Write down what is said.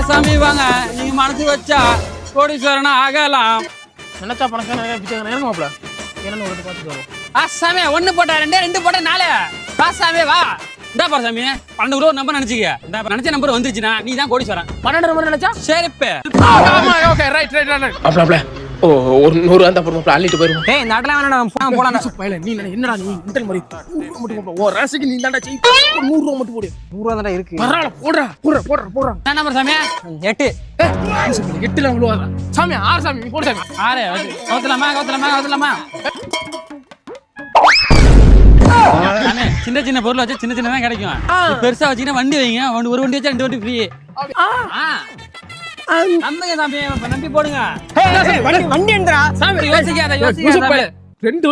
சாமி வாங்க, நீங்க மனசு வச்சா கோடீஸ்வரனா ஆகலாம். நினைச்சா பணக்கார நிறைய பிச்சைக்காரன் இறங்க மாப்ள. என்னன்னு ஒரு பார்த்துட்டு வரோம். சாமி 1 போட்டா 2, 2 போட்டா 4. வா சாமி வா. இந்தா பாரு சாமி, 12 கூட ஒரு நம்பர் நினைச்சிக்க. இந்த நினைச்ச நம்பர் வந்துருச்சுன்னா நீ தான் கோடீஸ்வரன். 12 நம்பர் நினைச்சா சரிப்பே. ஆமா ஓகே ரைட். மாப்ள ஓ ஒரு 100 அந்த போடு மாப்ள அள்ளிட்டு போயிரும். டேய் இந்த ஆட்டலாம் வேணாம், போலாம். பையல நீ என்னடா நீ இன்டர் மாதிரி 100 மட்டும் போடு. ஓ ராசிக்கு நீ தான்டா செய். 100 ரூபாய் மட்டும் போடு. 100 ரூபா தான்டா இருக்கு. பரவால போடுறா. என்ன நம்பர் சாமி? 8. 8ல விழுவாதா சாமி? 6 சாமி நீ போடு சாமி. 6 கவுத்தலாமா. சாமி சின்ன சின்ன பொருள் வச்சு சின்ன தான் கிடைக்கும். பெருசா வச்சீங்கன்னா வண்டி வைங்க, ஒரு வண்டி வச்சா 2 வண்டி ஃப்ரீ. நம்புங்க சாமி, நம்பி போடுங்க. வண்டி என்றா சாமி யோசிக்காத. 2